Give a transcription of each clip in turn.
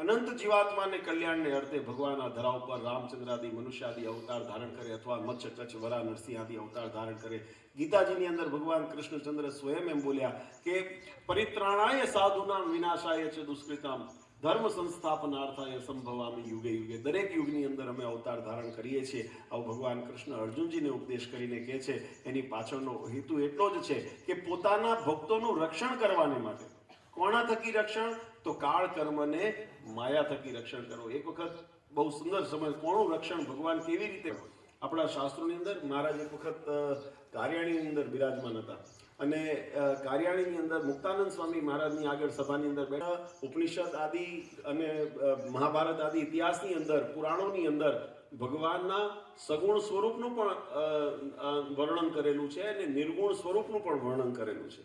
અનંત જીવાત્માને કલ્યાણને અર્થે ભગવાન આ ધરા ઉપર રામચંદ્રાદિ મનુષ્યાદિ અવતાર ધારણ કરે અથવા મત્સ્ય કચ્છ વરા નરસિંહ આદિ અવતાર ધારણ કરે. ગીતાજીની અંદર ભગવાન કૃષ્ણચંદ્ર સ્વયં એમ બોલ્યા કે પરિત્રાણાય સાધુનામ વિનાશાય ચ દુષ્કૃતામ ધર્મ સંસ્થાપનાર્થાય સંભવામી યુગે યુગે. દરેક યુગની અંદર અમે અવતાર ધારણ કરીએ છીએ. આવું ભગવાન કૃષ્ણ અર્જુનજીને ઉપદેશ કરીને કહે છે. એની પાછળનો હેતુ એટલો જ છે કે પોતાના ભક્તોનું રક્ષણ કરવાને માટે. કોના થકી રક્ષણ? તો કાળ કર્મને માયા થકી રક્ષણ કરો. એક વખત બહુ સુંદર સમય કોનું રક્ષણ ભગવાન કેવી રીતે આપણા શાસ્ત્રોની અંદર મહારાજ એક વખત કાર્યાણીની અંદર બિરાજમાન હતા અને કાર્યાણીની અંદર મુક્તાનંદ સ્વામી મહારાજની આગળ સભાની અંદર બેઠા ઉપનિષદ આદિ અને મહાભારત આદિ ઇતિહાસની અંદર પુરાણોની અંદર ભગવાનના સગુણ સ્વરૂપનું પણ વર્ણન કરેલું છે અને નિર્ગુણ સ્વરૂપનું પણ વર્ણન કરેલું છે.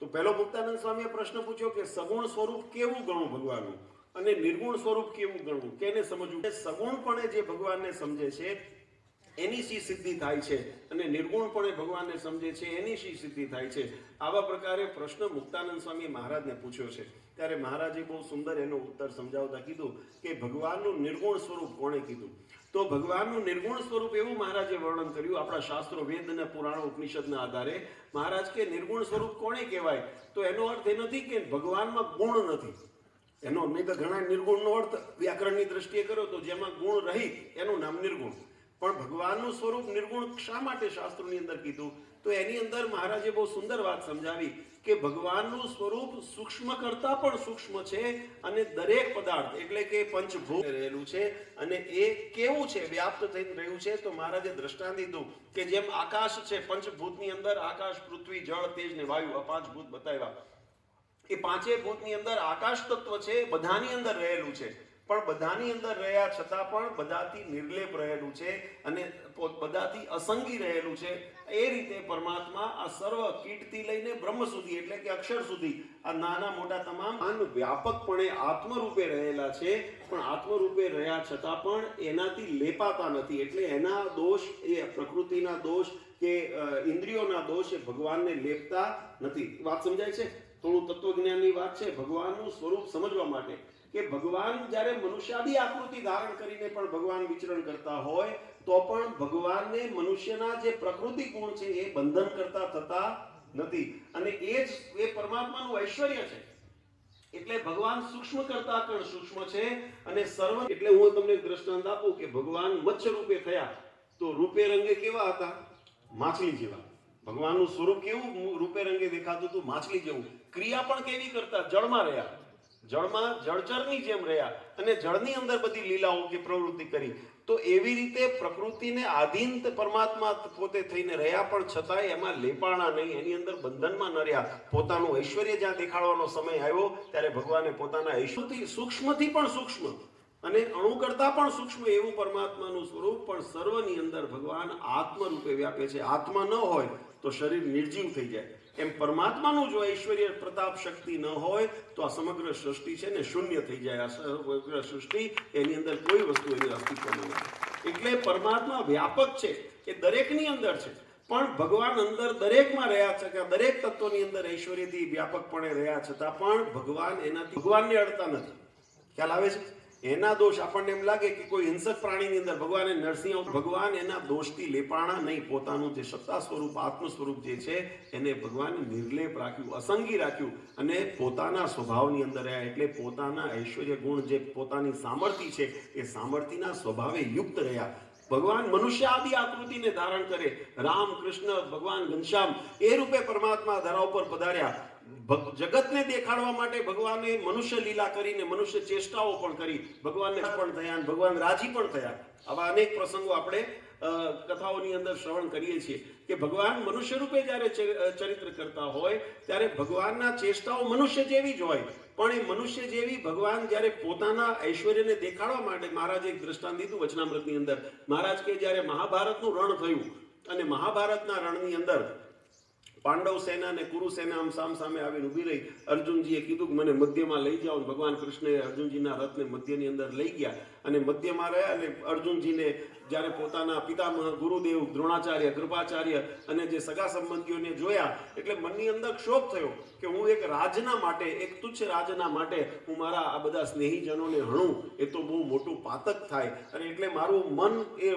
તો પહેલો મુક્તાનંદ સ્વામીએ પ્રશ્ન પૂછ્યો કે સગુણ સ્વરૂપ કેવું ગણવું ભગવાનનું અને નિર્ગુણ સ્વરૂપ કેવું ગણવું, કેને સમજવું? સગુણપણે જે ભગવાનને સમજે છે એની શી સિદ્ધિ થાય છે અને નિર્ગુણપણે ભગવાનને સમજે છે એની શી સિદ્ધિ થાય છે. આવા પ્રકારે પ્રશ્ન મુક્તાનંદ સ્વામીએ મહારાજને પૂછ્યો છે. ત્યારે મહારાજે બહુ સુંદર એનો ઉત્તર સમજાવતા કીધું કે ભગવાનનું નિર્ગુણ સ્વરૂપ કોણે કીધું? તો ભગવાનનું નિર્ગુણ સ્વરૂપ એવું મહારાજે વર્ણન કર્યું આપણા શાસ્ત્રો વેદ અને પુરાણો ઉપનિષદના આધારે. મહારાજ કે નિર્ગુણ સ્વરૂપ કોણે કહેવાય? તો એનો અર્થ એ નથી કે ભગવાનમાં ગુણ નથી. એનો નહીં તો ઘણા નિર્ગુણનો અર્થ વ્યાકરણની દ્રષ્ટિએ કર્યો તો જેમાં ગુણ રહિત એનું નામ નિર્ગુણ. પણ ભગવાનનું સ્વરૂપ નિર્ગુણ શા માટે શાસ્ત્રોની અંદર કીધું? તો એની અંદર મહારાજે બહુ સુંદર વાત સમજાવી કે ભગવાનનું સ્વરૂપ સૂક્ષ્મ કરતા પણ સૂક્ષ્મ છે અને દરેક પદાર્થ એટલે કે પંચભૂત રહેલું છે અને એ કેવું છે? વ્યાપ્ત થઈને રહ્યું છે. તો મહારાજે દ્રષ્ટાંત દીધું કે જેમ આકાશ છે, પંચભૂતની અંદર આકાશ, પૃથ્વી, જળ, તેજ ને વાયુ, આ પાંચ ભૂત બતાવ્યા. એ પાંચેય ભૂતની અંદર આકાશ તત્વ છે, બધાની અંદર રહેલું છે. પણ બધાની અંદર રહ્યા છતાં પણ બધાથી નિર્લેપ રહેલું છે અને બધાથી અસંગી રહેલું છે. એ રીતે પરમાત્મા આ સર્વ કીટથી લઈને બ્રહ્મ સુધી એટલે કે અક્ષર સુધી આ નાના મોટા તમામ વ્યાપકપણે આત્મરૂપે રહેલા છે. પણ આત્મરૂપે રહ્યા છતાં પણ એનાથી લેપાતા નથી. એટલે એના દોષ એ પ્રકૃતિના દોષ કે ઇન્દ્રિયોના દોષ એ ભગવાનને લેપતા નથી. વાત સમજાય છે? થોડું તત્વજ્ઞાનની વાત છે ભગવાનનું સ્વરૂપ સમજવા માટે કે ભગવાન જ્યારે મનુષ્યાદી આકૃતિ ધારણ કરીને પણ ભગવાન વિચરણ કરતા હોય તો પણ ભગવાનને મનુષ્યના જે પ્રકૃતિ ગુણ છે એ બંધન કરતા થતા નથી. અને એ પરમાત્માનું ઐશ્વર્ય છે. એટલે ભગવાન સૂક્ષ્મ કરતા પણ સૂક્ષ્મ છે અને સર્વ. એટલે હું તમને દ્રષ્ટાંત આપું કે ભગવાન મત્સ્ય રૂપે થયા તો રૂપે રંગે કેવા હતા? માછલી જેવા. ભગવાનનું સ્વરૂપ કેવું રૂપે રંગે દેખાતું હતું? માછલી જેવું. ક્રિયા પણ કેવી કરતા? જળમાં રહ્યા, જળમાં જળચરની જેમ રહ્યા અને જળની અંદર બધી લીલાઓ કે પ્રવૃત્તિ કરી. તો એવી રીતે પ્રકૃતિને આધીન પરમાત્મા પોતે થઈને રહ્યા પણ છતાંય એમાં લેપાણા નહીં, એની અંદર બંધનમાં ન રહ્યા. પોતાનું ઐશ્વર્ય જ્યાં દેખાડવાનો સમય આવ્યો ત્યારે ભગવાને પોતાના ઐશ્વર્યથી સૂક્ષ્મથી પણ સૂક્ષ્મ અને અણુ કરતા પણ સૂક્ષ્મ એવું પરમાત્માનું સ્વરૂપ પણ સર્વની અંદર ભગવાન આત્મ રૂપે વ્યાપે છે. આત્મા ન હોય તો શરીર નિર્જીવ થઈ જાય. એમ પરમાત્માનું જો ઐશ્વર્ય પ્રતાપ શક્તિ ન હોય તો આ સમગ્ર સૃષ્ટિ છે ને શૂન્ય થઈ જાય. આ સમગ્ર સૃષ્ટિ એની અંદર કોઈ વસ્તુ એની અસ્તિત્વમાં નથી. એટલે પરમાત્મા વ્યાપક છે, એ દરેકની અંદર છે. પણ ભગવાન અંદર દરેકમાં રહ્યા છે કે દરેક તત્વની અંદર ઐશ્વર્યથી વ્યાપકપણે રહ્યા છતાં પણ ભગવાન એનાથી ભગવાનને અડતા નથી. ખ્યાલ આવે છે? એના દોષ આપણને એમ લાગે કે કોઈ હિંસક પ્રાણીની અંદર ભગવાને નરસિંહ, ભગવાન એના દોષથી લેપાણા નહીં. પોતાનું જે સત્તા સ્વરૂપ આત્મ સ્વરૂપ જે છે એને ભગવાન નિર્લેપ રાખ્યું, અસંગી રાખ્યું અને પોતાના સ્વભાવની અંદર રહ્યા. એટલે પોતાના ઐશ્વર્ય ગુણ જે પોતાની સામર્થ્ય છે એ સામર્થ્યના સ્વભાવે યુક્ત રહ્યા. ભગવાન મનુષ્ય આદિ આકૃતિને ધારણ કરે. રામ, કૃષ્ણ, ભગવાન ઘનશ્યામ એ રૂપે પરમાત્મા ધરા ઉપર પધાર્યા. જગતને દેખાડવા માટે ભગવાને મનુષ્ય લીલા કરીને મનુષ્ય ચેષ્ટાઓ પણ કરી. ભગવાનને પણ થયા અને ભગવાન રાજી પણ થયા. આવા અનેક પ્રસંગો આપણે કથાઓની અંદર શ્રવણ કરીએ છીએ કે ભગવાન મનુષ્ય રૂપે જ્યારે ચરિત્ર કરતા હોય ત્યારે ભગવાનના ચેષ્ટાઓ મનુષ્ય જેવી જ હોય. પણ એ મનુષ્ય જેવી ભગવાન જ્યારે પોતાના ઐશ્વર્યને દેખાડવા માટે, મહારાજે એક દ્રષ્ટાંત દીધું વચનામૃતની અંદર. મહારાજ કે જ્યારે મહાભારતનું રણ થયું અને મહાભારતના રણની અંદર પાંડવ સેના અને કુરુ સેના આમ સામ સામે આવીને ઊભી રહી. અર્જુનજીએ કીધું કે મને મધ્યમાં લઈ જાઓ. ભગવાન કૃષ્ણએ અર્જુનજીના રથને મધ્યની અંદર લઈ ગયા અને મધ્યમાં રહ્યા અને અર્જુનજીને જ્યારે પોતાના પિતામહ ગુરુદેવ દ્રોણાચાર્ય કૃપાચાર્ય અને જે સગા સંબંધીઓને જોયા એટલે મનની અંદર ક્ષોભ થયો કે હું એક રાજના માટે, એક તુચ્છ રાજના માટે હું મારા આ બધા સ્નેહીજનોને હણું એ તો બહુ મોટું પાતક થાય, અને એટલે મારું મન એ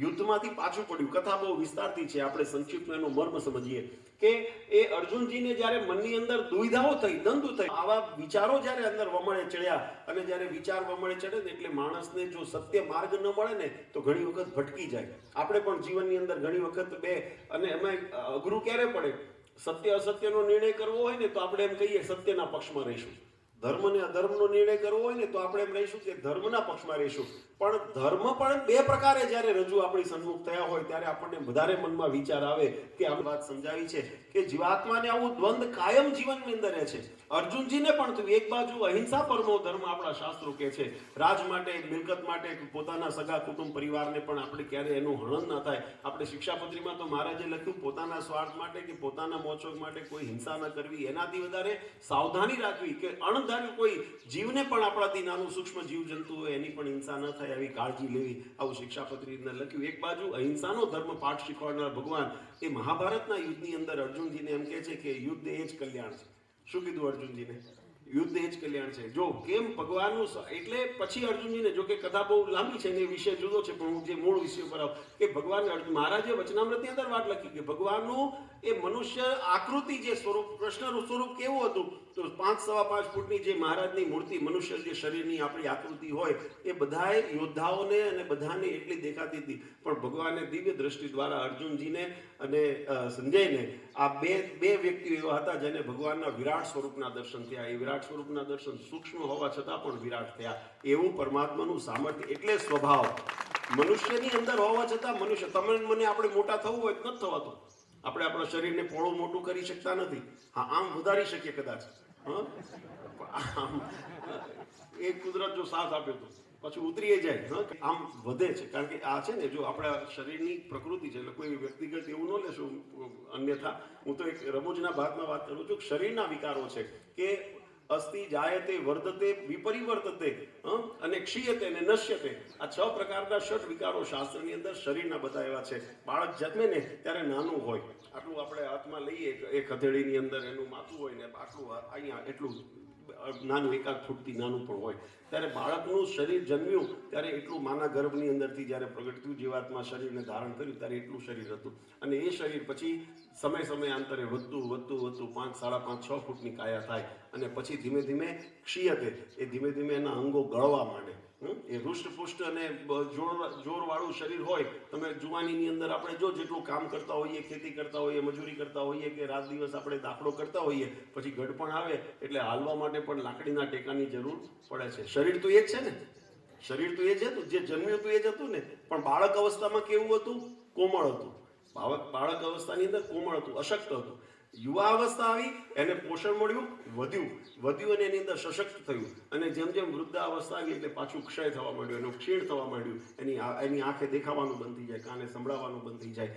યુદ્ધમાંથી પાછું પડ્યું. કથા બહુ વિસ્તારથી છે, આપણે સંક્ષિપ્તમાં એનો મર્મ સમજીએ કે એ અર્જુનજીને જ્યારે મનની અંદર દુવિધાઓ થઈ, દંતુ થઈ, આવા વિચારો જ્યારે અંદર વમળે ચડ્યા, અને જ્યારે વિચાર વમળે ચડે ને એટલે માણસને જો સત્ય માર્ગ ન મળે ને તો ઘણી વખત ભટકી જાય. આપણે પણ જીવનની અંદર ઘણી વખત અને એમાં અઘરું ક્યારે પડે, સત્ય અસત્યનો નિર્ણય કરવો હોય ને તો આપણે એમ કહીએ સત્યના પક્ષમાં રહીશું, ધર્મ ને અધર્મનો નિર્ણય કરવો હોય ને તો આપણે એમ રહીશું કે ધર્મના પક્ષમાં રહીશું. પણ ધર્મ પણ બે પ્રકારે જ્યારે રજૂ આપણી સન્મુખ થયા હોય ત્યારે આપણને વધારે મનમાં વિચાર આવે કે આ વાત સમજાવી છે કે જીવાત્માને આવું દ્વંદ કાયમ જીવનની અંદર રહે છે. અર્જુનજીને પણ થયું. એક બાજુ અહિંસા પરમો ધર્મ આપણા શાસ્ત્રો કહે છે, રાજ માટે, મિલકત માટે, પોતાના સગા કુટુંબ પરિવારને પણ આપણે ક્યારે એનું હનન ના થાય. આપણે શિક્ષાપત્રીમાં તો મહારાજે લખ્યું પોતાના સ્વાર્થ માટે કે પોતાના મોચોક માટે કોઈ હિંસા ન કરવી, એનાથી વધારે સાવધાની રાખવી કે અણધાર્યું કોઈ જીવને પણ આપણાથી નાનું સૂક્ષ્મ જીવજંતુ હોય એની પણ હિંસા ન થાય આવી કાળજી લેવી, આવું શિક્ષાપત્રીને લખ્યું. એક બાજુ અહિંસાનો ધર્મ પાઠ શીખવાડનાર ભગવાન એ મહાભારતના યુદ્ધની અંદર અર્જુનજીને એમ કહે છે કે યુદ્ધ એ જ કલ્યાણ છે. શું કીધું અર્જુનજીને? યુદ્ધ એ જ કલ્યાણ છે. જો કેમ ભગવાનનું, એટલે પછી અર્જુનજીને, જો કે કથા બહુ લાંબી છે ને વિષય જુદો છે, પણ હું જે મૂળ વિષય પર આવું કે ભગવાન મહારાજે વચનામૃતની અંદર વાત લખી કે ભગવાનનું એ મનુષ્ય આકૃતિ જે સ્વરૂપ, કૃષ્ણનું સ્વરૂપ કેવું હતું તો 5.5 ફૂટની જે મહારાજની મૂર્તિ, મનુષ્ય જે શરીરની આપણી આકૃતિ હોય એ બધાએ યોદ્ધાઓને અને બધાને એટલી દેખાતી હતી. પણ ભગવાને દિવ્ય દ્રષ્ટિ દ્વારા અર્જુનજીને અને સંજયને આ બે વ્યક્તિઓ એવા હતા જેને ભગવાનના વિરાટ સ્વરૂપના દર્શન થયા. એ વિરાટ સ્વરૂપના દર્શન સૂક્ષ્મ હોવા છતાં પણ વિરાટ થયા. એવું પરમાત્માનું સામર્થ્ય, એટલે સ્વભાવ મનુષ્યની અંદર હોવા છતાં મનુષ્ય, તમે મને આપણે મોટા થવું હોય તો નથી થવાતું. આપણે આપણા શરીરને પોળું મોટું કરી શકતા નથી. હા, આમ વધારી શકીએ કદાચ, આમ એ કુદરત જો સાથ આપે તો પછી ઉતરી જાય, આમ વધે છે. કારણ કે આ છે ને, જો આપણા શરીરની પ્રકૃતિ છે, એટલે કોઈ વ્યક્તિગત એવું ન લેશું, અન્યથા હું તો એક રમૂજના ભાગમાં વાત કરું છું. શરીરના વિકારો છે કે અસ્થિ જાયતે વર્ધતે વિપરિવર્તતે અને ક્ષીયતે ને નશ્યતે, આ 6 પ્રકારના ષટ વિકારો શાસ્ત્રની અંદર શરીરના બતાવ્યા છે. બાળક જન્મે ને ત્યારે નાનું હોય, આટલું આપણે હાથમાં લઈએ, એક હથેળીની અંદર એનું માથું હોય ને આટલું અહીંયા એટલું નાનું, 1 ફૂટથી નાનું પણ હોય, ત્યારે બાળકનું શરીર જન્મ્યું ત્યારે એટલું માના ગર્ભની અંદરથી જ્યારે પ્રગટ થયું, જીવાત્મા શરીરને ધારણ કર્યું ત્યારે એટલું શરીર હતું. અને એ શરીર પછી સમયાંતરે વધતું 5, 5.5, 6 ફૂટની કાયા થાય, અને પછી ધીમે ધીમે ક્ષીયતે, એ ધીમે ધીમે એના અંગો ગળવા માંડે. એ હૃષ્ટપુષ્ટ અને જોરવાળું શરીર હોય. તમે જુવાનીની અંદર આપણે જો જેટલું કામ કરતા હોઈએ, ખેતી કરતા હોઈએ, મજૂરી કરતા હોઈએ કે રાત દિવસ આપણે દાખલો કરતા હોઈએ, પછી ગડપણ આવે એટલે હાલવા માટે પણ લાકડીના ટેકાની જરૂર પડે છે. શરીર તો એ જ છે ને, શરીર તો એ જ હતું, જે જન્મ્યું હતું એ જ હતું ને. પણ બાળક અવસ્થામાં કેવું હતું? કોમળ હતું. બાળક અવસ્થાની અંદર કોમળ હતું, અશક્ત હતું. યુવા અવસ્થા આવી, એને પોષણ મળ્યું, વધ્યું અને એની અંદર સશક્ત થયું. અને જેમ જેમ વૃદ્ધાવસ્થા આવી એટલે પાછું ક્ષય થવા માંડ્યું, એનું ક્ષીણ થવા માંડ્યું. એની આંખે દેખાવાનું બંધ થઈ જાય, કાને સંભળાવવાનું બંધ થઈ જાય,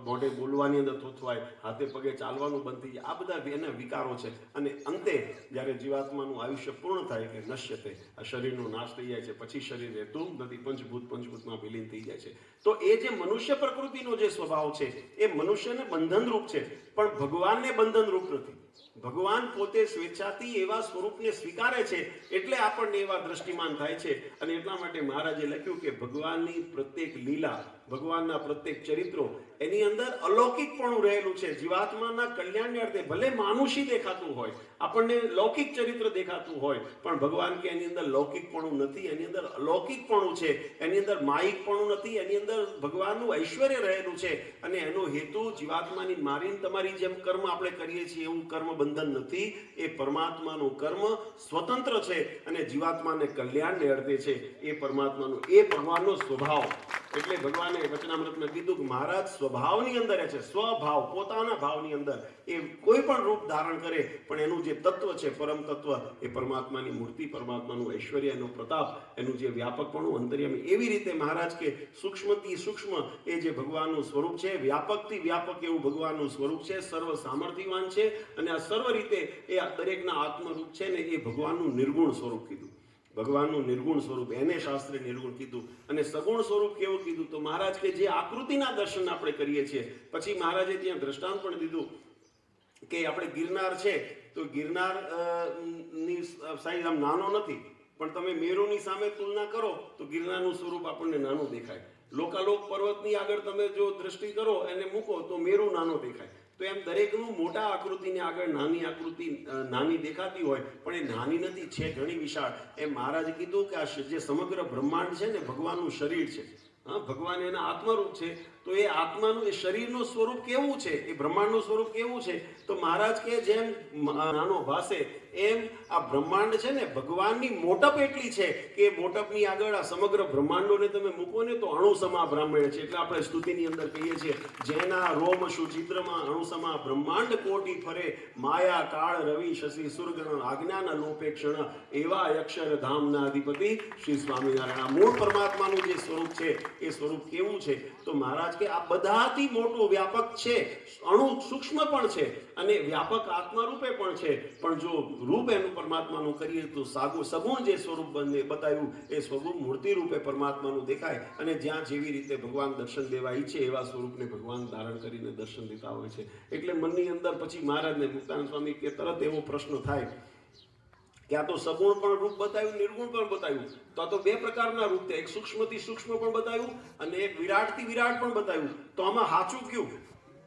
મોઢે બોલવાની અંદર થોથવાય, હાથે પગે ચાલવાનું બંધ થઈ જાય. આ બધા એના વિકારો છે. અને અંતે જ્યારે જીવાત્માનું આયુષ્ય પૂર્ણ થાય એટલે નશ્યતે, આ શરીરનો નાશ થઈ જાય છે. પછી શરીર રહેતું નથી, પંચભૂતમાં વિલીન થઈ જાય છે. તો એ જે મનુષ્ય પ્રકૃતિનો જે સ્વભાવ છે એ મનુષ્યને બંધનરૂપ છે, પણ ભગવાનને બંધનરૂપ નથી. ભગવાન પોતે સ્વેચ્છાથી એવા સ્વરૂપને સ્વીકારે છે એટલે આપણને એવા દ્રષ્ટિમાન થાય છે. અને એટલા માટે મહારાજે લખ્યું કે ભગવાનની પ્રત્યેક લીલા, ભગવાનના પ્રત્યેક ચરિત્રો, એની અંદર અલૌકિકપણું રહેલું છે. જીવાત્માના કલ્યાણને અર્થે ભલે માનુષી દેખાતું હોય, આપણને લૌકિક ચરિત્ર દેખાતું હોય, પણ ભગવાન કે એની અંદર લૌકિકપણું નથી, એની અંદર અલૌકિકપણું છે. એની અંદર માયિકપણું નથી, એની અંદર ભગવાનનું ઐશ્વર્ય રહેલું છે. અને એનો હેતુ જીવાત્માની મારીને તમારી જેમ કર્મ આપણે કરીએ છીએ એવું કર્મ બંધન નથી. એ પરમાત્માનું કર્મ સ્વતંત્ર છે અને જીવાત્માને કલ્યાણને અર્થે છે. એ પરમાત્માનું, એ ભગવાનનો સ્વભાવ. એટલે ભગવાને વચનામૃતમાં કીધું કે મહારાજ સ્વભાવની અંદર છે, સ્વભાવ, પોતાના ભાવની અંદર એ કોઈ પણ રૂપ ધારણ કરે, પણ એનું જે તત્વ છે, પરમ તત્વ, એ પરમાત્માની મૂર્તિ, પરમાત્માનું ઐશ્વર્ય, એનો પ્રતાપ, એનું જે વ્યાપકપણું, અંતર્યામી. એવી રીતે મહારાજ કે સૂક્ષ્મથી સૂક્ષ્મ એ જે ભગવાનનું સ્વરૂપ છે, વ્યાપકથી વ્યાપક એવું ભગવાનનું સ્વરૂપ છે, સર્વ સામર્થ્યવાન છે. અને આ સર્વ રીતે એ દરેકના આત્મરૂપ છે ને એ ભગવાનનું નિર્ગુણ સ્વરૂપ કીધું. ભગવાનનું નિર્ગુણ સ્વરૂપ, એને શાસ્ત્રે નિર્ગુણ કીધું. અને સગુણ સ્વરૂપ કેવું કીધું? તો મહારાજ કે જે આકૃતિના દર્શન આપણે કરીએ છીએ, પછી મહારાજે ત્યાં દ્રષ્ટાંત પણ દીધું કે આપણે ગિરનાર છે તો ગિરનાર ની સાઈઝ આમ નાનો નથી, પણ તમે મેરુની સામે તુલના કરો તો ગિરનારનું સ્વરૂપ આપણને નાનું દેખાય. લોકાલોક પર્વતની આગળ તમે જો દ્રષ્ટિ કરો એને મૂકો તો મેરુ નાનો દેખાય. તો એમ દરેકનું મોટા આકૃતિની આગળ નાની આકૃતિ નાની દેખાતી હોય, પણ એ નાની નથી, છે ઘણી વિશાળ. એમ મહારાજે કીધું કે આ જે સમગ્ર બ્રહ્માંડ છે ને ભગવાનનું શરીર છે. હા, ભગવાન એના આત્મરૂપ છે. તો એ આત્માનું એ શરીરનું સ્વરૂપ કેવું છે, એ બ્રહ્માંડનું સ્વરૂપ કેવું છે? તો મહારાજ કે જેમ નાનો ભાસે એમ આ બ્રહ્માંડ છે ને ભગવાનની મોટપ એટલી છે કે મોટપની આગળ આ સમગ્ર બ્રહ્માંડોને તમે મૂકો ને તો અણુસમા બ્રાહ્મણ છે. એટલે આપણે સ્તુતિની અંદર કહીએ છીએ, જેના રોમ સુચિત્રમાં અણુસમા બ્રહ્માંડ કોટી ફરે, માયા કાળ રવિ શશી સુરગણ આજ્ઞાના લોપે ક્ષણ, એવા અક્ષર ધામના અધિપતિ શ્રી સ્વામિનારાયણ. મૂળ પરમાત્માનું જે સ્વરૂપ છે એ સ્વરૂપ કેવું છે? તો મહારાજ કે આ બધાથી મોટું વ્યાપક છે, અણુ સૂક્ષ્મ પણ છે અને વ્યાપક આત્મા રૂપે પણ છે. પણ જો રૂપ એનું પરમાત્માનું કરીએ તો સગુણ જે સ્વરૂપ બતાવ્યું એ સ્વરૂપ મૂર્તિ રૂપે પરમાત્માનું દેખાય. અને જ્યાં જેવી રીતે ભગવાન દર્શન દેવા ઈચ્છે એવા સ્વરૂપને ભગવાન ધારણ કરીને દર્શન દેતા હોય છે. એટલે મનની અંદર પછી મહારાજને મુક્તાનંદ સ્વામી કે તરત એવો પ્રશ્ન થાય કે આ તો સગુણ પણ રૂપ બતાવ્યું, નિર્ગુણ પણ બતાવ્યું. તો આ તો બે પ્રકારના રૂપ છે, એક સૂક્ષ્મથી સૂક્ષ્મ પણ બતાવ્યું અને એક વિરાટથી વિરાટ પણ બતાવ્યું. તો આમાં સાચું કયું?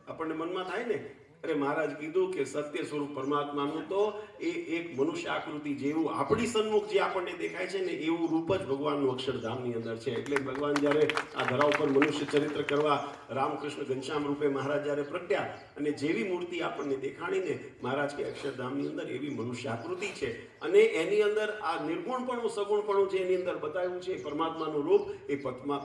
આપણને મનમાં થાય ને. અરે મહારાજ કીધું કે સત્ય સ્વરૂપ પરમાત્માનું તો એ એક મનુષ્ય આકૃતિ જેવું આપણી સન્મુખ જે આપણને દેખાય છે ને એવું રૂપ જ ભગવાનનું અક્ષરધામની અંદર છે. એટલે ભગવાન જ્યારે આ ધરા ઉપર મનુષ્ય ચરિત્ર કરવા રામકૃષ્ણ ઘનશ્યામ રૂપે મહારાજ જ્યારે પ્રગટ્યા અને જેવી મૂર્તિ આપણને દેખાણીને મહારાજ કે અક્ષરધામની અંદર એવી મનુષ્ય આકૃતિ છે. અને એની અંદર આ નિર્ગુણપણું સગુણપણું જે એની અંદર બતાવ્યું છે પરમાત્માનું રૂપ, એ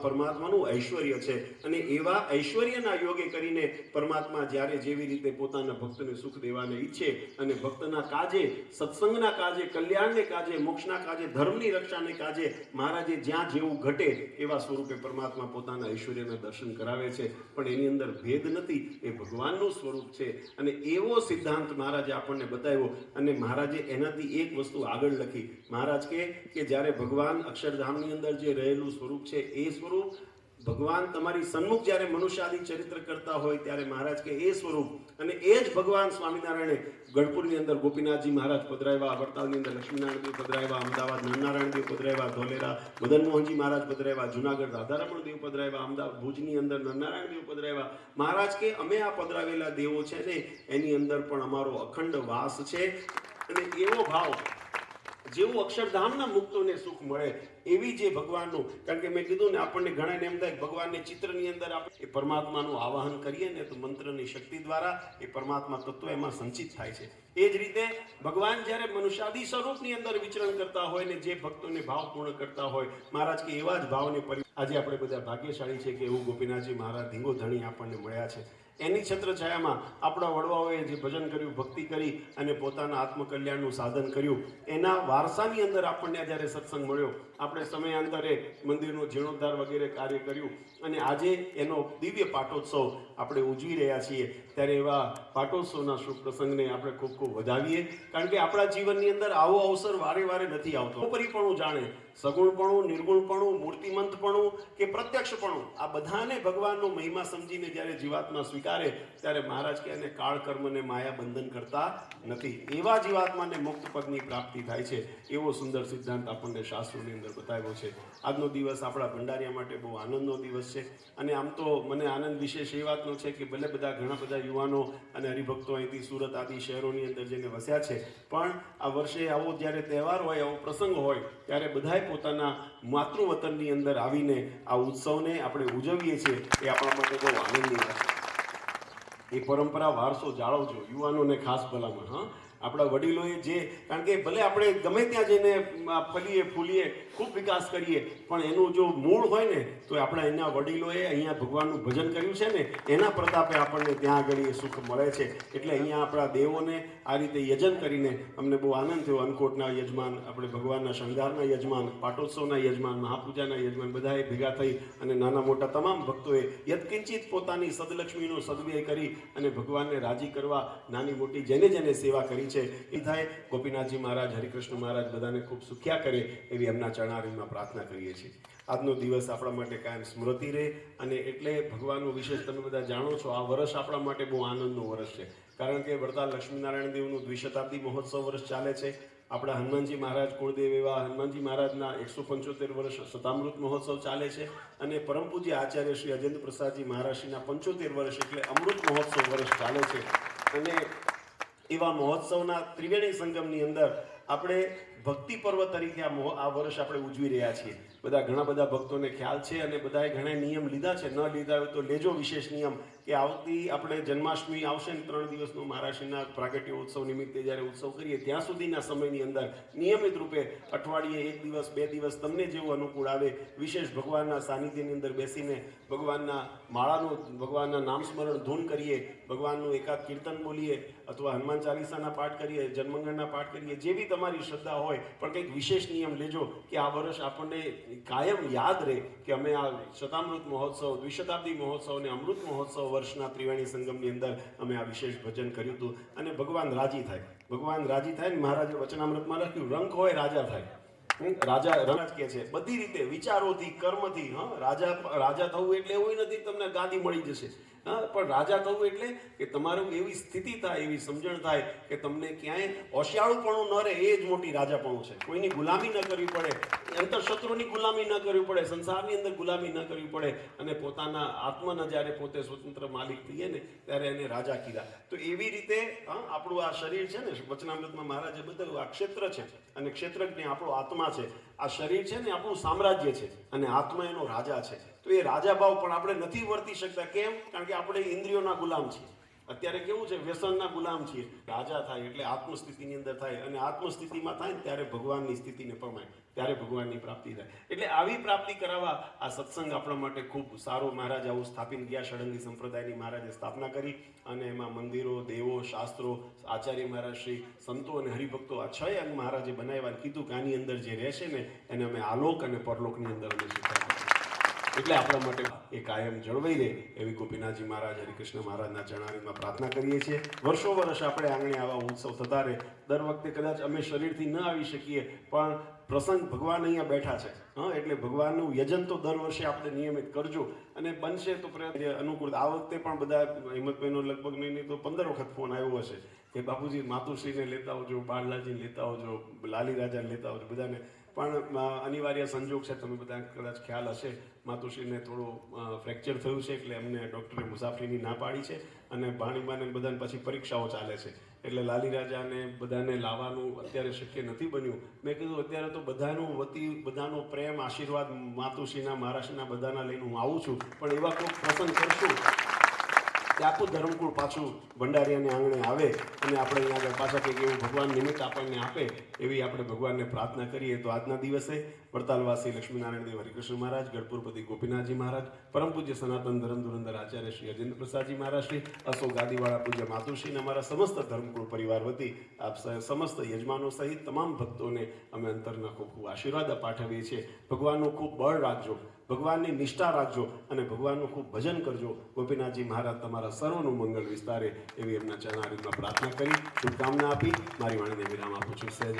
પરમાત્માનું ઐશ્વર્ય છે. અને એવા ઐશ્વર્યના યોગે કરીને પરમાત્મા જ્યારે જેવી રીતે પોતાના ભક્તને સુખ દેવાને ઈચ્છે અને ભક્તના કાજે, સત્સંગના કાજે, કલ્યાણને કાજે, મોક્ષના કાજે, ધર્મની રક્ષાને કાજે મહારાજે જ્યાં જેવું ઘટે એવા સ્વરૂપે પરમાત્મા પોતાના ઐશ્વર્યના દર્શન કરાવે છે. પણ એની અંદર ભેદ નથી, એ ભગવાનનું સ્વરૂપ છે. અને એવો સિદ્ધાંત મહારાજે આપણને બતાવ્યો. અને મહારાજે એનાથી એક વસ્તુ આગળ લખી. મહારાજ કે જ્યારે ભગવાન અક્ષરધામની અંદર જે રહેલું સ્વરૂપ છે એ સ્વરૂપ ભગવાન તમારી સન્મુખ જ્યારે મનુષ્યાદિ ચરિત્ર કરતા હોય ત્યારે મહારાજ કે એ સ્વરૂપ અને એ જ ભગવાન સ્વામિનારાયણે ગઢપુરની અંદર ગોપીનાથજી મહારાજ પધરાવ્યા, વડતાલની અંદર લક્ષ્મીનારાયણ દેવ પધરાવ્યા, અમદાવાદ નરનારાયણ દેવ પધરાવ્યા, ધોલેરા મદનમોહનજી મહારાજ પધરાવ્યા, જુનાગઢ રાધારમણ દેવ પધરાવ્યા, અમદાવાદ ભુજની અંદર નરનારાયણ દેવ પધરાવ્યા. મહારાજ કે અમે આ પધરાવેલા દેવો છે ને એની અંદર પણ અમારો અખંડ વાસ છે. અને એવો ભાવ જેવું અક્ષરધામના મુક્તોને સુખ મળે એવી જે ભગવાનનું, કારણ કે મેં કીધું ને આપણને ઘણાને એમ થાય ભગવાનને ચિત્રની અંદર આપણે એ પરમાત્માનું આવાહન કરીએ ને તો મંત્રની શક્તિ દ્વારા એ પરમાત્મા તત્વ એમાં સંચિત થાય છે. એ જ રીતે ભગવાન જ્યારે મનુષ્યાદિ સ્વરૂપની અંદર વિચરણ કરતા હોય ને જે ભક્તોને ભાવ પૂર્ણ કરતા હોય મહારાજ કે એવા જ ભાવને આજે આપણે બધા ભાગ્યશાળી છે કે એવું ગોપીનાથજી મહારાજ ધીંગો ધણી આપણને મળ્યા છે. એની છત્રછાયામાં આપણા વડવાઓએ જે ભજન કર્યું, ભક્તિ કરી અને પોતાના આત્મકલ્યાણનું સાધન કર્યું, એના વારસાની અંદર આપણને જ્યારે સત્સંગ મળ્યો, આપણે સમયાંતરે મંદિરનો જીર્ણોદ્ધાર વગેરે કાર્ય કર્યું અને આજે એનો દિવ્ય પાટોત્સવ આપણે ઉજવી રહ્યા છીએ. ત્યારે એવા પાટોત્સવના શુભ પ્રસંગને આપણે ખૂબ ખૂબ વધાવીએ. કારણ કે આપણા જીવનની અંદર આવો અવસર વારે વારે નથી આવતો. પરિપણું જાણે, સગુણપણું, નિર્ગુણપણું, મૂર્તિમંતપણું કે પ્રત્યક્ષપણું, આ બધાને ભગવાનનો મહિમા સમજીને જ્યારે જીવાત્મા સ્વીકારે ત્યારે મહારાજ કે એને કાળ કર્મને માયા બંધન કરતા નથી. એવા જીવાત્માને મુક્ત પદની પ્રાપ્તિ થાય છે. એવો સુંદર સિદ્ધાંત આપણને શાસ્ત્રોની અંદર બતાવ્યો છે. આજનો દિવસ આપણા ભંડારીયા માટે બહુ આનંદનો દિવસ છે. અને આમ તો મને આનંદ વિશેષ એ વાતનો છે કે ભલે ઘણા બધા યુવાનો અને હરિભક્તો અહીંથી સુરત આદિ શહેરોની અંદર જઈને વસ્યા છે, પણ આ વર્ષે આવો જ્યારે તહેવાર હોય, આવો પ્રસંગ હોય ત્યારે બધાએ પોતાના માતૃવતનની અંદર આવીને આ ઉત્સવને આપણે ઉજવીએ છીએ. એ આપણા માટે બહુ આનંદની વાત છે. એ પરંપરા વારસો જાળવજો, યુવાનોને ખાસ ભલામણ. હા, આપણા વડીલોએ જે, કારણ કે ભલે આપણે ગમે ત્યાં જઈને ફલીએ ફૂલીએ ખૂબ વિકાસ કરીએ, પણ એનું જો મૂળ હોય ને તો આપણા એના વડીલોએ અહીંયા ભગવાનનું ભજન કર્યું છે ને એના પ્રતાપે આપણને ત્યાં આગળ એ સુખ મળે છે. એટલે અહીંયા આપણા દેવોને આ રીતે યજન કરીને અમને બહુ આનંદ થયો. અન્નકોટના યજમાન, આપણે ભગવાનના શણગારના યજમાન, પાટોત્સવના યજમાન, મહાપૂજાના યજમાન બધાએ ભેગા થઈ અને નાના મોટા તમામ ભક્તોએ યત્કિંચિત પોતાની સદલક્ષ્મીનો સદવ્યય કરી અને ભગવાનને રાજી કરવા નાની મોટી જેને જેને સેવા કરી થવાની છે એ થાય. ગોપીનાથજી મહારાજ, હરિકૃષ્ણ મહારાજ બધાને ખૂબ સુખ્યા કરે એવી એમના ચરણારવિંદમાં પ્રાર્થના કરીએ છીએ. આજનો દિવસ આપણા માટે કાયમ સ્મૃતિ રહે અને એટલે ભગવાનનું વિશેષ તમે બધા જાણો છો, આ વર્ષ આપણા માટે બહુ આનંદનું વર્ષ છે. કારણ કે વડતાલ લક્ષ્મીનારાયણ દેવનું દ્વિશતાબ્દી મહોત્સવ વર્ષ ચાલે છે. આપણા હનુમાનજી મહારાજ કુળદેવ એવા હનુમાનજી મહારાજના 175 વર્ષ શતામૃત મહોત્સવ ચાલે છે અને પરમ પૂજ્ય આચાર્ય શ્રી અજેન્દ્ર પ્રસાદજી મહારાજશ્રીના 75 વર્ષ એટલે અમૃત મહોત્સવ વર્ષ ચાલે છે. અને એવા મહોત્સવના ત્રિવેણી સંગમની અંદર આપણે ભક્તિ પર્વ તરીકે આ વર્ષ આપણે ઉજવી રહ્યા છીએ. ઘણા બધા ભક્તોને ખ્યાલ છે અને બધાએ ઘણા નિયમ લીધા છે. ન લીધા હોય તો લેજો વિશેષ નિયમ કે આવતી આપણે જન્માષ્ટમી આવશે ને 3 દિવસનો મહારાષ્ટ્રના પ્રાગટ્ય ઉત્સવ નિમિત્તે જ્યારે ઉત્સવ કરીએ ત્યાં સુધીના સમયની અંદર નિયમિત રૂપે અઠવાડિયે 1 દિવસ 2 દિવસ તમને જેવું અનુકૂળ આવે વિશેષ ભગવાનના સાનિધ્યની અંદર બેસીને ભગવાનના માળાનું, ભગવાનના નામસ્મરણ ધૂન કરીએ, ભગવાનનું એકાદ કીર્તન બોલીએ અથવા હનુમાન ચાલીસાના પાઠ કરીએ, જન્મંગળના પાઠ કરીએ, જેવી તમારી શ્રદ્ધા હોય. પણ કંઈક વિશેષ નિયમ લેજો કે આ વર્ષ આપણને કાયમ યાદ રહે કે અમે આ શતામૃત મહોત્સવ, દ્વિશતાબ્દી મહોત્સવ અને અમૃત મહોત્સવ વર્ષના ત્રિવેણી સંગમની અંદર અમે આ વિશેષ ભજન કર્યું હતું અને ભગવાન રાજી થાય. ભગવાન રાજી થાય ને મહારાજે વચનામૃતમાં લખ્યું, રંગ હોય રાજા થાય. રાજા રંગ કહે છે બધી રીતે, વિચારોથી, કર્મથી. રાજા થવું એટલે એવું નથી તમને ગાદી મળી જશે. પણ રાજા થવું એટલે કે તમારું એવી સ્થિતિ થાય, એવી સમજણ થાય કે તમને ક્યાંય હોશિયાળુપણું ન રહે, એ જ મોટી રાજાપણું છે. કોઈની ગુલામી ન કરવી પડે, અંતરશત્રુની ગુલામી ન કરવી પડે, સંસારની અંદર ગુલામી ન કરવી પડે અને પોતાના આત્માના જ્યારે પોતે સ્વતંત્ર માલિક થઈએ ને ત્યારે એને રાજા કીધા. તો એવી રીતે આપણું આ શરીર છે ને, વચનામૃતમાં મહારાજે બતાવ્યું આ ક્ષેત્ર છે અને ક્ષેત્રજ્ઞ આપણો આત્મા છે. આ શરીર છે ને આપણું સામ્રાજ્ય છે અને આત્મા એનો રાજા છે. તો એ રાજા ભાવ પણ આપણે નથી વર્તી શકતા. કેમ? કારણ કે આપણે ઇન્દ્રિયોના ગુલામ છીએ. અત્યારે કેવું છે, વ્યસનના ગુલામ છીએ. રાજા થાય એટલે આત્મસ્થિતિની અંદર થાય અને આત્મસ્થિતિમાં થાય ને ત્યારે ભગવાનની સ્થિતિને પમાય, ત્યારે ભગવાનની પ્રાપ્તિ થાય. એટલે આવી પ્રાપ્તિ કરાવવા આ સત્સંગ આપણા માટે ખૂબ સારો. મહારાજ આવું સ્થાપિત ગયા, ષડંગી સંપ્રદાયની મહારાજે સ્થાપના કરી અને એમાં મંદિરો, દેવો, શાસ્ત્રો, આચાર્ય મહારાજ શ્રી, સંતો અને હરિભક્તો આ 6 અંગ મહારાજે બનાવ્યા. કીધું કે આની અંદર જે રહેશે ને એને અમે આલોક અને પરલોકની અંદર અમે શીખવાડીએ. એટલે આપણા માટે એ કાયમ જળવાઈ રહે એવી ગોપીનાથજી મહારાજ, હરિકૃષ્ણ મહારાજના ચરણારવિંદમાં પ્રાર્થના કરીએ છીએ. વર્ષો વર્ષ આપણે આંગણે આવા ઉત્સવ થતા રહે. દર વખતે કદાચ અમે શરીરથી ન આવી શકીએ પણ પ્રસંગ ભગવાન અહીંયા બેઠા છે. એટલે ભગવાનનું યજન તો દર વર્ષે આપણે નિયમિત કરજો અને બનશે તો પ્રયત્ન અનુકૂળ. આ વખતે પણ બધા હિંમતભાઈનો લગભગ નહીં તો 15 વખત ફોન આવ્યો હશે કે બાપુજી માતુશ્રીને લેતા આવજો, બાળલાજીને લેતા આવજો, લાલી રાજાને લેતા આવજો બધાને. પણ અનિવાર્ય સંજોગ છે, તમે બધા કદાચ ખ્યાલ હશે, માતુશ્રીને થોડું ફ્રેક્ચર થયું છે એટલે અમને ડૉક્ટરે મુસાફરીની ના પાડી છે અને ભાણીબાને બધાને પછી પરીક્ષાઓ ચાલે છે એટલે લાલી રાજાને બધાને લાવવાનું અત્યારે શક્ય નથી બન્યું. મેં કીધું અત્યારે તો બધાનું વતી, બધાનો પ્રેમ, આશીર્વાદ માતુશ્રીના, મહારાષ્ટ્રના બધાના લઈને હું આવું છું. પણ એવા કોઈ પ્રસંગ કરશું કે આખું ધર્મકુળ પાછું ભંડારીયાને આંગણે આવે અને આપણે અહીંયા આગળ પાછા કંઈક એવું ભગવાન નિમિત્ત આપણને આપે એવી આપણે ભગવાનને પ્રાર્થના કરીએ. તો આજના દિવસે વડતાલવાસી લક્ષ્મીનારાયણ દેવ, હરિકૃષ્ણ મહારાજ, ગઢપુરપતિ ગોપીનાથજી મહારાજ, પરમ પૂજ્ય સનાતન ધર્મ ધુરંધર આચાર્ય શ્રી અજેન્દ્ર પ્રસાદજી મહારાજ શ્રી, અશોક ગાદીવાળા પૂજ્ય માતુશ્રી અને અમારા સમસ્ત ધર્મકુળ પરિવાર વતી આપ સમસ્ત યજમાનો સહિત તમામ ભક્તોને અમે અંતરના ખૂબ ખૂબ આશીર્વાદ પાઠવીએ છીએ. ભગવાનનું ખૂબ બળ રાખજો, ભગવાનની નિષ્ઠા રાખજો અને ભગવાનનું ખૂબ ભજન કરજો. ગોપીનાથજી મહારાજ તમારા સર્વનું મંગળ વિસ્તારે એવી એમના ચરણારવિંદમાં પ્રાર્થના કરી શુભકામના આપી મારી વાણીને વિરામ આપું છું. સહેજ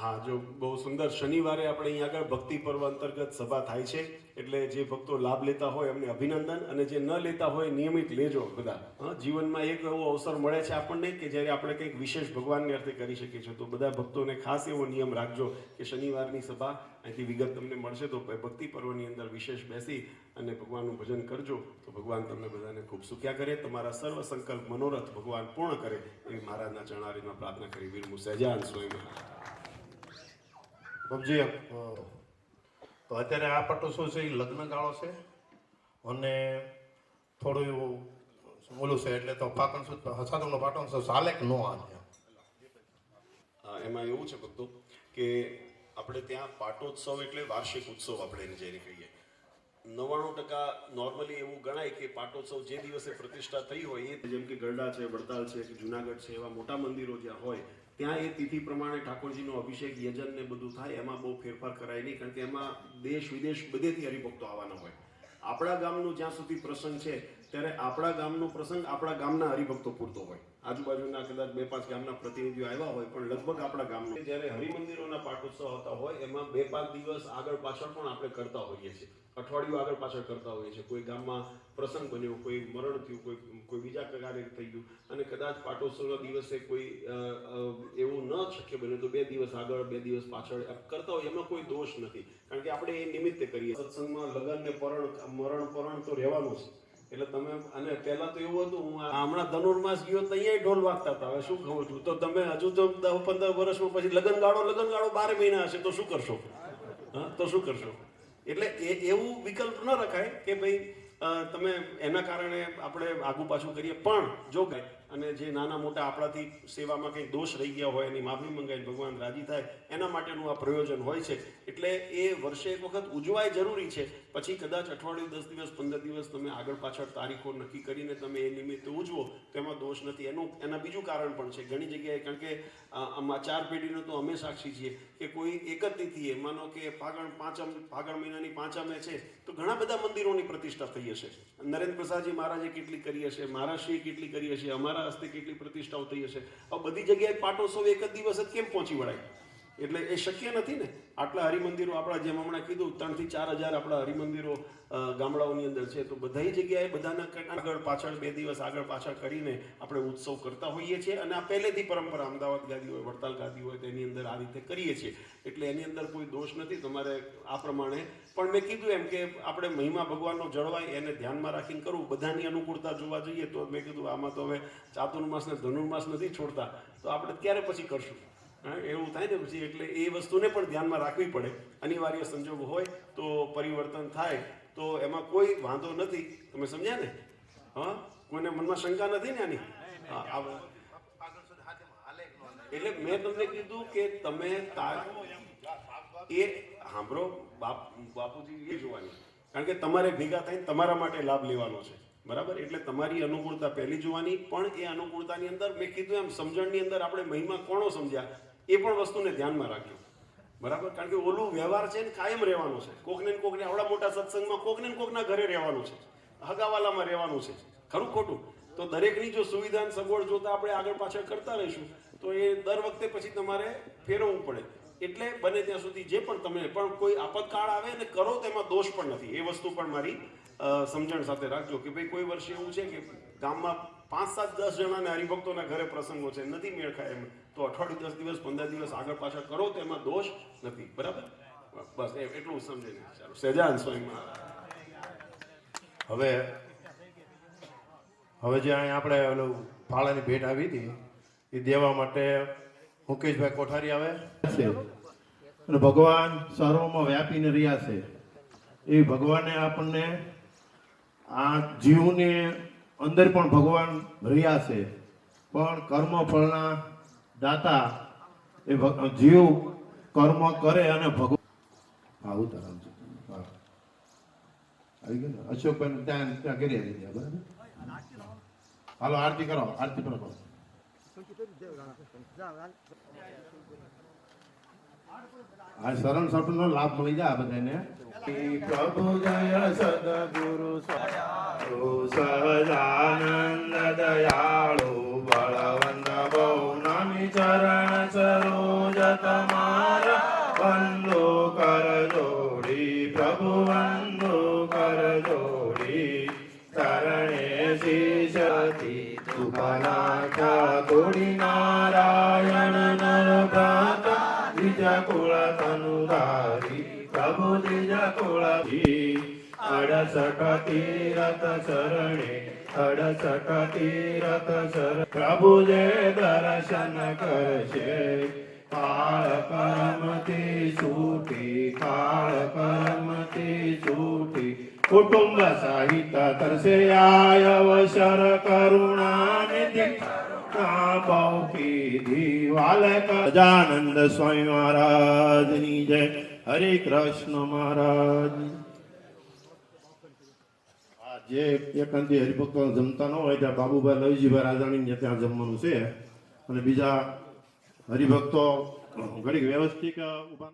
હા, જો બહુ સુંદર. શનિવારે આપણે અહીંયા આગળ ભક્તિ પર્વ અંતર્ગત સભા થાય છે એટલે જે ભક્તો લાભ લેતા હોય એમને અભિનંદન અને જે ન લેતા હોય નિયમિત લેજો બધા. જીવનમાં એક એવો અવસર મળે છે આપણને કે જ્યારે આપણે કંઈક વિશેષ ભગવાનને અર્થે કરી શકીએ છીએ. તો બધા ભક્તોને ખાસ એવો નિયમ રાખજો કે શનિવારની સભા અહીંથી વિગત તમને મળશે તો ભક્તિ પર્વની અંદર વિશેષ બેસી અને ભગવાનનું ભજન કરજો તો ભગવાન તમને બધાને ખૂબ સુખ્યા કરે, તમારા સર્વ સંકલ્પ મનોરથ ભગવાન પૂર્ણ કરે એવી મહારાજના ચરણારવિંદમાં પ્રાર્થના કરી વિરમું. સહેજાન સ્વયં બાપજી, તો અત્યારે આ પટોત્સવ છે એ લગ્ન ગાળો છે અને થોડું એવું ઓલું છે એટલે તો પાટણ હસાદનો પાટોત્સવ ચાલે કે ન હાલે? એમાં એવું છે ભક્તો કે આપણે ત્યાં પાટોત્સવ એટલે વાર્ષિક ઉત્સવ આપણે એને જેને કહીએ. 99% નોર્મલી એવું ગણાય કે પાટોત્સવ જે દિવસે પ્રતિષ્ઠા થઈ હોય એ, જેમ કે ગરડા છે, વડતાલ છે કે જુનાગઢ છે, એવા મોટા મંદિરો જ્યાં હોય ત્યાં એ તિથિ પ્રમાણે ઠાકોરજીનો અભિષેક, યજન ને બધું થાય. એમાં બહુ ફેરફાર કરાય નહીં કારણ કે એમાં દેશ વિદેશ બધેથી હરિભક્તો આવવાના હોય. આપણા ગામનું જ્યાં સુધી પ્રસંગ છે ત્યારે આપણા ગામનો પ્રસંગ આપણા ગામના હરિભક્તો પૂરતો હોય. આજુબાજુના કદાચ 2-5 ગામના પ્રતિનિધિઓ આવ્યા હોય, પણ લગભગ આપણા ગામમાં જ્યારે હરિમંદિરોના પાટોત્સવ આવતા હોય એમાં 2-5 દિવસ આગળ પાછળ પણ આપણે કરતા હોઈએ છીએ, અઠવાડિયું આગળ પાછળ કરતા હોઈએ છીએ. કોઈ ગામમાં પ્રસંગ બન્યો, કોઈ મરણ થયું, કોઈ બીજા કાર્ય થઈ ગયું અને કદાચ પાટોત્સવના દિવસે કોઈ એવું ન શક્ય બન્યું તો 2 દિવસ આગળ 2 દિવસ પાછળ કરતા હોય, એમાં કોઈ દોષ નથી, કારણ કે આપણે એ નિમિત્તે કરીએ. સત્સંગમાં લગ્ન ને મરણ તો રહેવાનું છે. એટલે તમે, અને પહેલા તો એવું હતું, હું હમણાં ધનુર્માસ ગયો તો અહીંયા ઢોલ વાગતા હતા. હવે શું કહું છું, તો તમે હજુ તો 10-15 વર્ષમાં પછી લગ્નગાળો 12 મહિના હશે તો શું કરશો? હા, તો શું કરશો? એટલે એવું વિકલ્પ ન રખાય કે ભાઈ તમે એના કારણે આપણે આગુ પાછું કરીએ. પણ જો ગાય અને જે નાના મોટા આપણાથી સેવામાં કંઈ દોષ રહી ગયા હોય એની માફી મંગાવીને ભગવાન રાજી થાય, એના માટેનું આ પ્રયોજન હોય છે. એટલે એ વર્ષે એક વખત ઉજવાય જરૂરી છે. પછી કદાચ અઠવાડિયું, 10 દિવસ, 15 દિવસ તમે આગળ પાછળ તારીખો નક્કી કરીને તમે એ નિમિત્તે ઉજવો તો એમાં દોષ નથી. એના બીજું કારણ પણ છે ઘણી જગ્યાએ, કારણ કે આમાં 4 પેઢીનો તો અમે સાક્ષી છીએ કે કોઈ એક જ તિથિએ, માનો કે ફાગણ મહિનાની 5મે છે તો ઘણા બધા મંદિરોની પ્રતિષ્ઠા થઈ હશે. નરેન્દ્ર પ્રસાદજી મહારાજે કેટલી કરી હશે, મહારાજશ્રીએ કેટલી કરી હશે, અમારા હસ્તે કેટલી પ્રતિષ્ઠાઓ થઈ હશે. હવે બધી જગ્યાએ પાટોત્સવ એક જ દિવસ જ કેમ પહોંચી વળાય? એટલે એ શક્ય નથી ને. આટલા હરિમંદિરો આપણા, જેમ હમણાં કીધું, 3 થી 4 હજાર આપણા હરિમંદિરો ગામડાઓની અંદર છે. તો બધી જગ્યાએ બધાના આગળ પાછળ 2 દિવસ આગળ પાછળ કરીને આપણે ઉત્સવ કરતા હોઈએ છીએ. અને આ પહેલેથી પરંપરા, અમદાવાદ ગાદી હોય, વડતાલ ગાદી હોય, તેની અંદર આ રીતે કરીએ છીએ. એટલે એની અંદર કોઈ દોષ નથી. તમારે આ પ્રમાણે પણ મેં કીધું એમ કે આપણે મહિમા ભગવાનનો જળવાય એને ધ્યાનમાં રાખીને કરવું. બધાની અનુકૂળતા જોવા જઈએ તો મેં કીધું આમાં તો હવે ચાતુર્માસ ને ધનુર્માસ નથી છોડતા, તો આપણે ક્યારે પછી કરશું? એવું થાય ને પછી. એટલે એ વસ્તુને પણ ધ્યાનમાં રાખવી પડે. અનિવાર્ય સંજોગ હોય તો પરિવર્તન થાય તો એમાં કોઈ વાંધો નથી. તમે સમજ્યા ને? હા, કોઈને મનમાં શંકા નથી ને આની? એટલે મેં તમને કીધું કે તમે એ સાંભળો, બાપુજી, એ જોવાની, કારણ કે તમારે ભેગા થઈને તમારા માટે લાભ લેવાનો છે, બરાબર? એટલે તમારી અનુકૂળતા પહેલી જોવાની. પણ એ અનુકૂળતાની અંદર મેં કીધું એમ સમજણની અંદર આપણે મહિમા કોણો સમજ્યા એ પણ વસ્તુને ધ્યાનમાં રાખજો, બરાબર? કારણ કે ઓલું વ્યવહાર છે ને કાયમ રહેવાનો છે. કોકને આવડા મોટા સત્સંગમાં કોકને કોકના ઘરે રહેવાનું છે, હગાવાલામાં રહેવાનું છે, ખરું ખોટું? તો દરેકની જો સુવિધા અને સગવડ જોતા આપણે આગળ પાછળ કરતા રહીશું તો એ દર વખતે પછી તમારે ફેરવવું પડે. એટલે બને ત્યાં સુધી જે પણ તમે પણ કોઈ આપતકાળ આવે ને કરો તેમાં દોષ પણ નથી. એ વસ્તુ પણ મારી સમજણ સાથે રાખજો કે ભાઈ કોઈ વર્ષે એવું છે કે ગામમાં 5, 7, 10 જણાને હરિભક્તોના ઘરે પ્રસંગો છે, નથી મેળ ખાય એમ, તો અઠવાડિયું, 10 દિવસ, 15 દિવસ આગળ પાછળ કરો તો એમાં દોષ નથી, બરાબર? બસ એટલું સમજીને. ચાલો, સહેજાન સ્વામી. હવે જે અહીંયા આપણે ઓલું ફાળાની ભેટ આવી હતી એ દેવા માટે મુકેશભાઈ કોઠારી આવે છે. અને ભગવાન સર્વમાં વ્યાપીને રહ્યા છે. એ ભગવાને આપણને આ જીવની અંદર પણ ભગવાન રહ્યા છે, પણ કર્મ ફળના દાતા એ જીવ કર્મ કરે અને ભગવાન ઉતારામ છે. આવી ગયું ને? અશોકભાઈ ત્યાં કરી આવી ગયા, બરાબર? હાલો, આરતી કરો, આરતી કરો. આ શરણ સપનો લાભ મળી જાય બધાને. પ્રભુ જય સદગુરુ સહજાનંદ દયાળુ બળવંત બહુ નામી ચરણ સરોજ તમારા વંદો કર જોડી. પ્રભુ વંદો કર જોડી. શરણે શીશતી દુઃખનાથા તોડી નારાયણ નર ભ્રાતા દ્વિજ કુળ તનુધારી. પ્રભુ દ્વિજ કુળ 68 તીરથ શરણે 68 તીરથ શરણ. પ્રભુ જે દર્શન કરશે કાળ કર્મથી છૂટી. કાળ કર્મથી છૂટી. કુટુંબ સહિત તરસે આય અવસર કરુણા નિધિ બહુ કીધી વાલક. સજાનંદ સ્વામી મહારાજની જય. હરે કૃષ્ણ મહારાજ. જે એકાંતી હરિભક્તો જમતા ન હોય ત્યાં બાબુભાઈ લવજીભાઈ રાજાણી ત્યાં જમવાનું છે. અને બીજા હરિભક્તો ઘડીક વ્યવસ્થિત ઉભા.